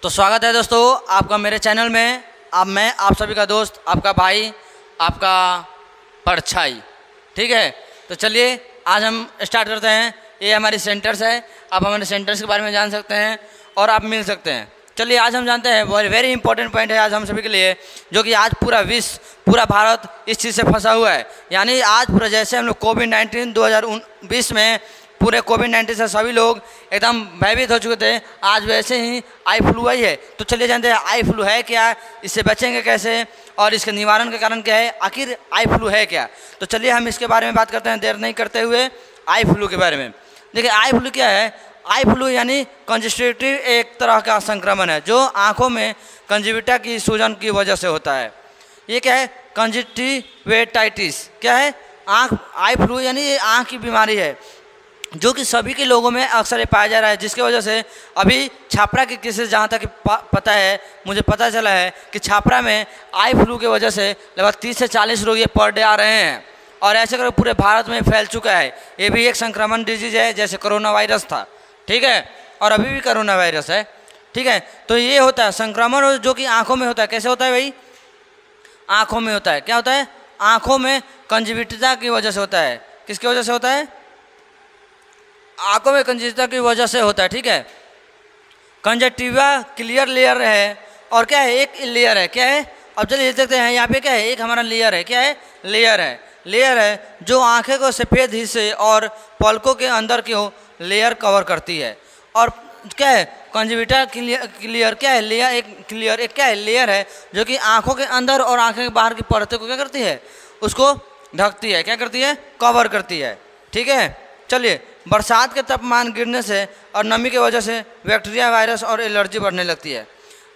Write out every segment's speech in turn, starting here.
तो स्वागत है दोस्तों आपका मेरे चैनल में। अब मैं आप सभी का दोस्त, आपका भाई, आपका परछाई। ठीक है, तो चलिए आज हम स्टार्ट करते हैं। ये हमारी सेंटर्स है, आप हमारे सेंटर्स के बारे में जान सकते हैं और आप मिल सकते हैं। चलिए आज हम जानते हैं, वेरी इंपॉर्टेंट पॉइंट है आज हम सभी के लिए, जो कि आज पूरा विश्व, पूरा भारत इस चीज़ से फंसा हुआ है। यानी आज पूरा जैसे हम लोग कोविड-19 2020 में पूरे कोविड-19 से सभी लोग एकदम भयभीत हो चुके थे, आज वैसे ही आई फ्लू आई है। तो चलिए जानते हैं आई फ्लू है क्या, इससे बचेंगे कैसे और इसके निवारण का कारण क्या है, आखिर आई फ्लू है क्या। तो चलिए हम इसके बारे में बात करते हैं देर नहीं करते हुए, आई फ्लू के बारे में। देखिए आई फ्लू क्या है। आई फ्लू यानी कंजस्टिव एक तरह का संक्रमण है जो आँखों में कंजक्टिवा की सूजन की वजह से होता है। ये क्या है, कंजक्टिवेटाइटिस क्या है, आँख। आई फ्लू यानी आँख की बीमारी है जो कि सभी के लोगों में अक्सर पाया जा रहा है, जिसकी वजह से अभी छापरा के केसेस जहाँ तक पता है, मुझे पता चला है कि छापरा में आई फ्लू की वजह से लगभग 30 से 40 रोगी पर डे आ रहे हैं और ऐसे कर पूरे भारत में फैल चुका है। ये भी एक संक्रमण डिजीज़ है, जैसे कोरोना वायरस था। ठीक है, और अभी भी कोरोना वायरस है। ठीक है, तो ये होता है संक्रमण जो कि आँखों में होता है। कैसे होता है भाई, आँखों में होता है। क्या होता है, आँखों में कंजक्टिवा की वजह से होता है। किसकी वजह से होता है, आँखों में कंजक्टिवा की वजह से होता है। ठीक है, कंजक्टिवा क्लियर लेयर है और क्या है, एक लेयर है। क्या है, अब चलिए देखते हैं यहाँ पे क्या है, एक हमारा लेयर है। क्या है, लेयर है। लेयर है जो आँखें को सफ़ेद हिस्से और पलकों के अंदर की लेयर कवर करती है। और क्या है, कंजक्टिवा क्लियर क्या है, लेयर एक क्लियर एक क्या है, लेयर है जो कि आँखों के अंदर और आँखें के बाहर की परतों को क्या करती है, उसको ढकती है। क्या करती है, कवर करती है। ठीक है, चलिए बरसात के तापमान गिरने से और नमी की वजह से बैक्टीरिया, वायरस और एलर्जी बढ़ने लगती है।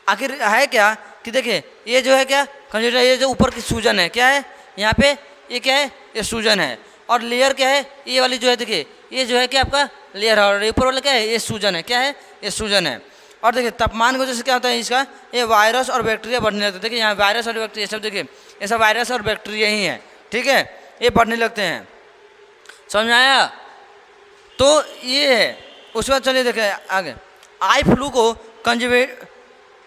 आखिर है क्या कि देखिए ये जो है क्या कंजक्टिवा, ये जो ऊपर की सूजन है, क्या है यहाँ पे, ये क्या है, ये सूजन है। और लेयर क्या है, ये वाली जो है, देखिए ये जो है क्या आपका लेयर है और ऊपर वाला क्या है, ये सूजन है। क्या है, ये सूजन है। और देखिए तापमान की वजह से क्या होता है इसका, ये वायरस और बैक्टीरिया बढ़ने लगते हैं। देखिए यहाँ वायरस और बैक्टीरिया सब, देखिए ये सब वायरस और बैक्टीरिया ही हैं। ठीक है, ये बढ़ने लगते हैं। समझ में आया। तो ये है। उसके बाद चलिए देखें आगे, आई फ्लू को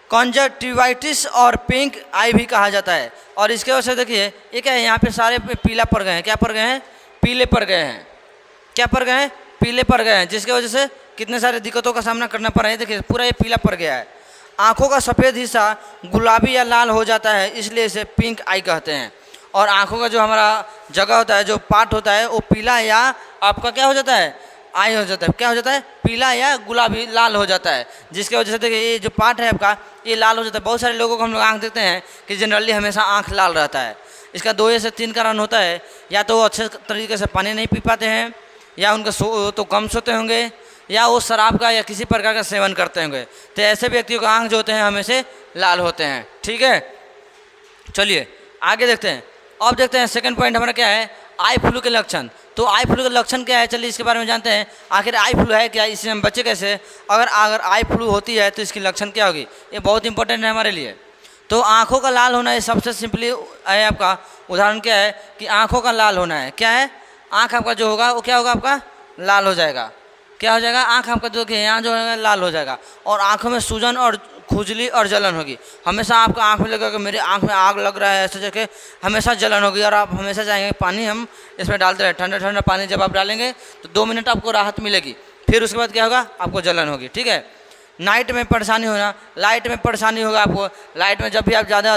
कंजक्टिवाइटिस और पिंक आई भी कहा जाता है। और इसके वजह से देखिए ये क्या है, यहाँ पे सारे पीला पड़ गए हैं। क्या पड़ गए हैं, पीले पड़ गए हैं। क्या पड़ गए हैं, पीले पड़ गए हैं, जिसकी वजह से कितने सारे दिक्कतों का सामना करना पड़ रहा है। देखिए पूरा ये पीला पड़ गया है। आँखों का सफ़ेद हिस्सा गुलाबी या लाल हो जाता है, इसलिए इसे पिंक आई कहते हैं। और आँखों का जो हमारा जगह होता है, जो पार्ट होता है, वो पीला या आपका क्या हो जाता है, आई हो जाता है। क्या हो जाता है, पीला या गुलाबी लाल हो जाता है, जिसकी वजह से देखिए ये जो पार्ट है आपका, ये लाल हो जाता है। बहुत सारे लोगों को हम लोग आँख देखते हैं कि जनरली हमेशा आँख लाल रहता है। इसका 2 से 3 कारण होता है। या तो वो अच्छे तरीके से पानी नहीं पी पाते हैं, या उनका तो कम सोते होंगे, या वो शराब का या किसी प्रकार का सेवन करते होंगे। तो ऐसे व्यक्तियों का आँख जो होते हैं हमेशा लाल होते हैं। ठीक है, चलिए आगे देखते हैं। अब देखते हैं सेकंड पॉइंट हमारा क्या है, आई फ्लू के लक्षण। तो आई फ्लू का लक्षण क्या है, चलिए इसके बारे में जानते हैं। आखिर आई फ्लू है क्या, इससे हम बचे कैसे, अगर आई फ्लू होती है तो इसकी लक्षण क्या होगी, ये बहुत इंपॉर्टेंट है हमारे लिए। तो आँखों का लाल होना, ये सबसे सिंपली है आपका उदाहरण। क्या है कि आँखों का लाल होना है। क्या है, आँख आपका जो होगा वो क्या होगा, आपका लाल हो जाएगा। क्या हो जाएगा, आँख आपका जो कि यहाँ जो है लाल हो जाएगा। और आँखों में सूजन और खुजली और जलन होगी। हमेशा आपका आँख में लगेगा कि मेरे आँख में आग लग रहा है, ऐसे जगह हमेशा जलन होगी। और आप हमेशा चाहेंगे पानी हम इसमें डालते रहे, ठंडा ठंडा पानी जब आप डालेंगे तो 2 मिनट आपको राहत मिलेगी, फिर उसके बाद क्या होगा, आपको जलन होगी। ठीक है, नाइट में परेशानी होना, लाइट में परेशानी होगा आपको। लाइट में जब भी आप ज़्यादा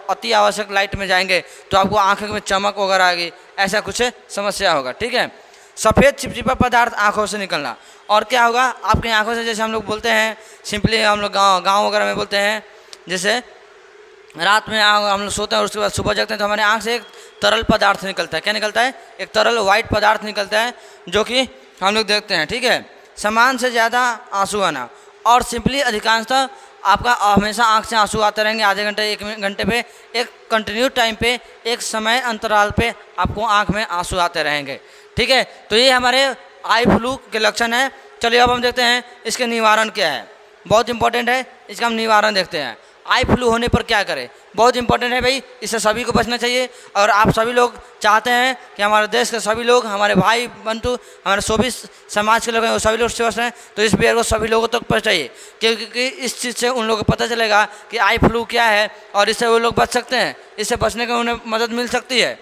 अति आवश्यक लाइट में जाएंगे तो आपको आँख में चमक वगैरह आएगी, ऐसा कुछ समस्या होगा। ठीक है, सफ़ेद चिपचिपा पदार्थ आँखों से निकलना। और क्या होगा, आपकी आँखों से, जैसे हम लोग बोलते हैं सिंपली, हम लोग गाँव वगैरह में बोलते हैं, जैसे रात में हम लोग सोते हैं और उसके बाद सुबह जगते हैं तो हमारे आँख से एक तरल पदार्थ निकलता है। क्या निकलता है, एक तरल वाइट पदार्थ निकलता है जो कि हम लोग देखते हैं। ठीक है, सामान्य से ज़्यादा आंसू आना। और सिंपली अधिकांशतः आपका हमेशा आँख से आंसू आते रहेंगे, आधे घंटे 1 घंटे पे, एक कंटिन्यू टाइम पे, एक समय अंतराल पे आपको आँख में आंसू आते रहेंगे। ठीक है, तो ये हमारे आई फ्लू के लक्षण है। चलिए अब हम देखते हैं इसके निवारण क्या है, बहुत इंपॉर्टेंट है, इसका हम निवारण देखते हैं। आई फ्लू होने पर क्या करें, बहुत इंपॉर्टेंट है भाई, इससे सभी को बचना चाहिए। और आप सभी लोग चाहते हैं कि हमारे देश के सभी लोग, हमारे भाई बंधु, हमारे सभी समाज के लोग हैं वो सभी लोग स्वस्थ हैं, तो इस बियर को सभी लोगों तक पहुँचाइए, क्योंकि इस चीज़ से उन लोगों को पता चलेगा कि आई फ्लू क्या है और इससे वो लोग बच सकते हैं, इससे बचने की उन्हें मदद मिल सकती है।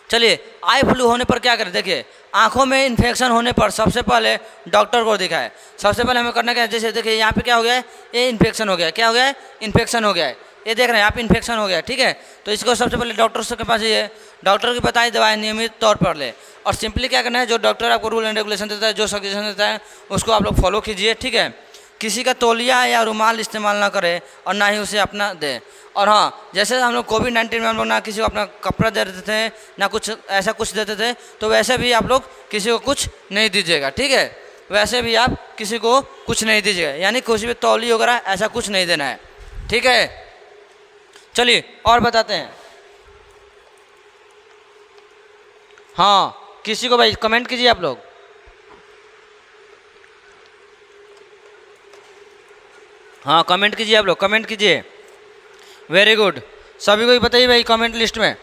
चलिए, आई फ्लू होने पर क्या करें, देखिए आंखों में इन्फेक्शन होने पर सबसे पहले डॉक्टर को दिखाएं। सबसे पहले हमें करना क्या है, जैसे देखिए यहाँ पे क्या हो गया है, ये इन्फेक्शन हो गया है, क्या हो गया है, इन्फेक्शन हो गया है, ये देख रहे हैं यहाँ पे इन्फेक्शन हो गया है, ठीक है। तो इसको सबसे पहले डॉक्टर के पास जाइए, डॉक्टर की बताई दवाई नियमित तौर पर ले, और सिंपली क्या करना है, जो डॉक्टर आपको रूल एंड रेगुलेशन देता है, जो सजेशन देता है उसको आप लोग फॉलो कीजिए, ठीक है। किसी का तौलिया या रुमाल इस्तेमाल ना करें और ना ही उसे अपना दें। और हाँ, जैसे हम लोग कोविड-19 में हम लोग ना किसी को अपना कपड़ा दे देते थे, ना कुछ ऐसा कुछ देते थे, तो वैसे भी आप लोग किसी को कुछ नहीं दीजिएगा, ठीक है। वैसे भी आप किसी को कुछ नहीं दीजिएगा, यानी कुछ भी तौली वगैरह ऐसा कुछ नहीं देना है, ठीक है। चलिए और बताते हैं। हाँ, किसी को भाई कमेंट कीजिए आप लोग। हाँ, कमेंट कीजिए आप लोग, कमेंट कीजिए, वेरी गुड। सभी को ही बताइए भाई कमेंट लिस्ट में,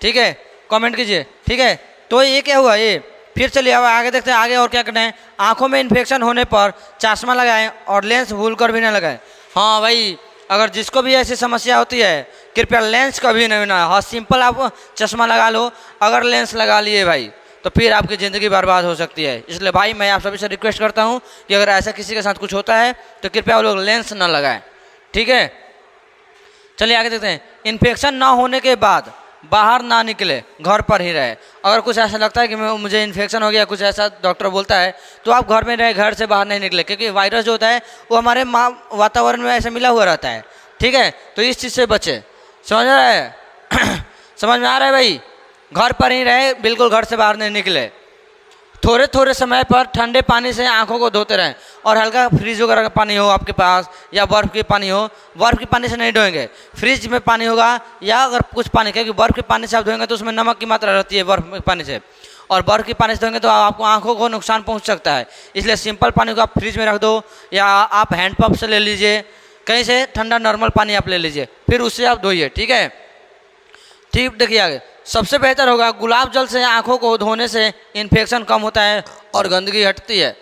ठीक है, कमेंट कीजिए, ठीक है। तो ये क्या हुआ ये, फिर चलिए अब आगे देखते हैं, आगे और क्या करना है। आंखों में इन्फेक्शन होने पर चश्मा लगाएं और लेंस भूलकर भी ना लगाएं। हाँ भाई, अगर जिसको भी ऐसी समस्या होती है कृपया लेंस कभी नहीं ना, हाँ सिंपल आप चश्मा लगा लो, अगर लेंस लगा लिए भाई तो फिर आपकी ज़िंदगी बर्बाद हो सकती है। इसलिए भाई मैं आप सभी से रिक्वेस्ट करता हूँ कि अगर ऐसा किसी के साथ कुछ होता है तो कृपया वो लोग लेंस ना लगाएं, ठीक है। चलिए आगे देखते हैं। इन्फेक्शन ना होने के बाद बाहर ना निकले, घर पर ही रहे। अगर कुछ ऐसा लगता है कि मुझे इन्फेक्शन हो गया, कुछ ऐसा डॉक्टर बोलता है, तो आप घर में रहे, घर से बाहर नहीं निकले, क्योंकि वायरस जो होता है वो हमारे वातावरण में ऐसे मिला हुआ रहता है, ठीक है। तो इस चीज़ से बचे, समझ रहा है समझ में आ रहा है भाई। घर पर ही रहे, बिल्कुल घर से बाहर नहीं निकले। थोड़े थोड़े समय पर ठंडे पानी से आंखों को धोते रहें, और हल्का फ्रिज वगैरह का पानी हो आपके पास या बर्फ़ की पानी हो, बर्फ़ की पानी से नहीं धोएंगे, फ्रिज में पानी होगा या अगर कुछ पानी, क्योंकि बर्फ़ के पानी से आप धोएंगे तो उसमें नमक की मात्रा रहती है बर्फ़ के पानी से, और बर्फ़ के पानी से धोएंगे तो आपको आंखों को नुकसान पहुंच सकता है। इसलिए सिंपल पानी को आप फ्रिज में रख दो, या आप हैंडपम्प से ले लीजिए, कहीं से ठंडा नॉर्मल पानी आप ले लीजिए, फिर उससे आप धोइए, ठीक है। ठीक, देखिए आगे सबसे बेहतर होगा गुलाब जल से आंखों को धोने से इन्फेक्शन कम होता है और गंदगी हटती है।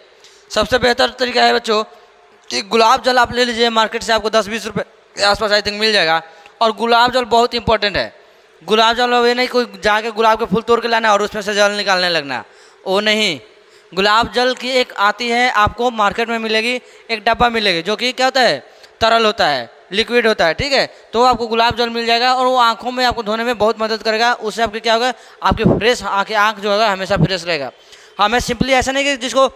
सबसे बेहतर तरीका है बच्चों कि गुलाब जल आप ले लीजिए, मार्केट से आपको 10-20 रुपये के आसपास आई थिंक मिल जाएगा। और गुलाब जल बहुत इंपॉर्टेंट है। गुलाब जल ये नहीं कोई जाके गुलाब के फूल तोड़ के लाना और उसमें से जल निकालने लगना, वो नहीं। गुलाब जल की एक आती है, आपको मार्केट में मिलेगी, एक डब्बा मिलेगी जो कि क्या होता है, तरल होता है, लिक्विड होता है, ठीक है। तो आपको गुलाब जल मिल जाएगा और वो आंखों में आपको धोने में बहुत मदद करेगा। उससे आपके क्या होगा, आपकी फ्रेश आँख जो होगा हमेशा फ्रेश रहेगा। हमें सिंपली ऐसा नहीं कि जिसको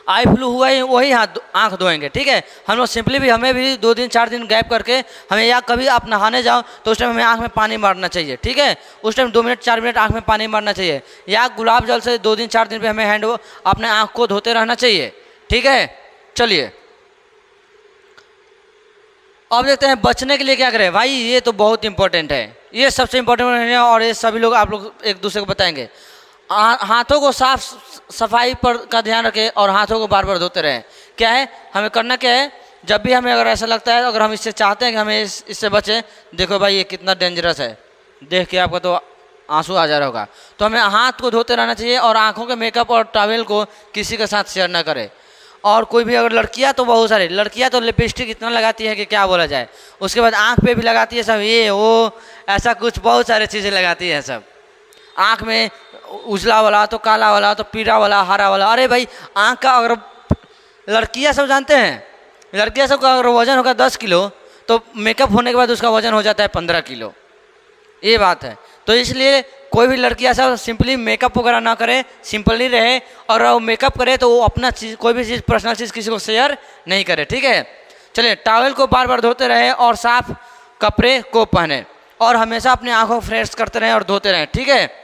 आई फ्लू हुआ है वही आँख धोएंगे, ठीक है। हम लोग सिंपली भी, हमें भी 2 दिन 4 दिन गैप करके हमें, या कभी आप नहाने जाओ तो उस टाइम हमें आँख में पानी मारना चाहिए, ठीक है। उस टाइम 2 मिनट 4 मिनट आँख में पानी मारना चाहिए, या गुलाब जल से 2 दिन 4 दिन पे हमें अपने आँख को धोते रहना चाहिए, ठीक है। चलिए अब देखते हैं बचने के लिए क्या करें। भाई ये तो बहुत इंपॉर्टेंट है, ये सबसे इंपॉर्टेंट है, और ये सभी लोग आप लोग एक दूसरे को बताएंगे। हाथों को साफ सफाई पर का ध्यान रखें और हाथों को बार बार धोते रहें। क्या है हमें करना, क्या है, जब भी हमें अगर ऐसा लगता है, अगर हम इससे चाहते हैं कि हमें इससे बचें, देखो भाई ये कितना डेंजरस है, देख के आपका तो आंसू आ जा रहा होगा। तो हमें हाथ को धोते रहना चाहिए, और आँखों के मेकअप और टॉवेल को किसी के साथ शेयर ना करें। और कोई भी, अगर लड़कियां तो बहुत सारी लड़कियां तो लिपस्टिक इतना लगाती है कि क्या बोला जाए, उसके बाद आँख पे भी लगाती है सब, ये वो ऐसा कुछ बहुत सारी चीज़ें लगाती है सब। आँख में उजला वाला, तो काला वाला, तो पीला वाला, हरा वाला। अरे भाई आँख का, अगर लड़कियां सब जानते हैं, लड़कियां सब का अगर वजन होगा 10 किलो, तो मेकअप होने के बाद उसका वजन हो जाता है 15 किलो, ये बात है। तो इसलिए कोई भी लड़की ऐसा सिंपली मेकअप वगैरह ना करे, सिंपली रहे, और वो मेकअप करे तो वो अपना चीज़, कोई भी चीज़, पर्सनल चीज़ किसी को शेयर नहीं करे, ठीक है। चलिए टॉवेल को बार बार धोते रहे और साफ कपड़े को पहने, और हमेशा अपनी आँखों को फ्रेश करते रहें और धोते रहें, ठीक है।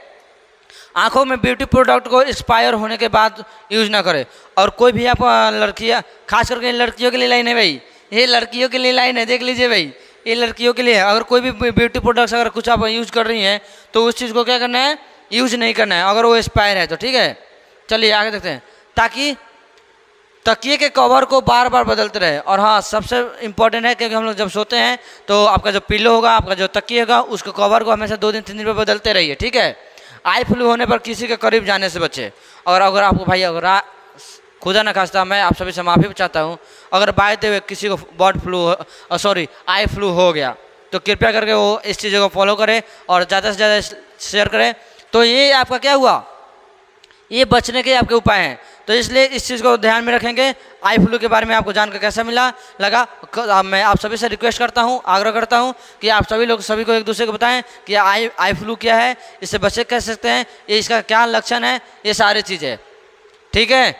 आँखों में ब्यूटी प्रोडक्ट को एक्सपायर होने के बाद यूज ना करें। और कोई भी आप लड़कियाँ, खास करके लड़कियों के लिए लाइन है भाई, ये लड़कियों के लिए लाइन है, देख लीजिए भाई, ये लड़कियों के लिए। अगर कोई भी ब्यूटी प्रोडक्ट्स अगर कुछ आप यूज़ कर रही हैं तो उस चीज़ को क्या करना है, यूज़ नहीं करना है, अगर वो एक्सपायर है तो, ठीक है। चलिए आगे देखते हैं। ताकि तकिए के कवर को बार बार बदलते रहे। और हाँ, सबसे इम्पोर्टेंट है क्योंकि हम लोग जब सोते हैं तो आपका जो पिलो होगा, आपका जो तकिए होगा, उसके कवर को हमेशा 2 दिन 3 दिन पर बदलते रहिए, ठीक है। आई फ्लू होने पर किसी के करीब जाने से बचे। और अगर आपको भाई अगर खुदा न खास्ता, मैं आप सभी से माफ़ी चाहता हूँ, अगर बाय द वे किसी को बर्ड फ्लू आई फ्लू हो गया तो कृपया करके वो इस चीज़ों को फॉलो करें और ज़्यादा से ज़्यादा शेयर करें। तो ये आपका क्या हुआ, ये बचने के आपके उपाय हैं। तो इसलिए इस चीज़ को ध्यान में रखेंगे। आई फ्लू के बारे में आपको जानकर कैसा लगा मैं आप सभी से रिक्वेस्ट करता हूँ, आग्रह करता हूँ कि आप सभी को एक दूसरे को बताएं कि आई फ्लू क्या है, इससे बचे कैसे सकते हैं, ये इसका क्या लक्षण है, ये सारी चीज़ें, ठीक है।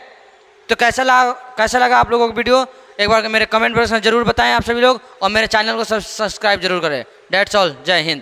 तो कैसा लगा आप लोगों को वीडियो, एक बार मेरे कमेंट बॉक्स में जरूर बताएं आप सभी लोग, और मेरे चैनल को सब्सक्राइब जरूर करें। डेट्स ऑल, जय हिंद।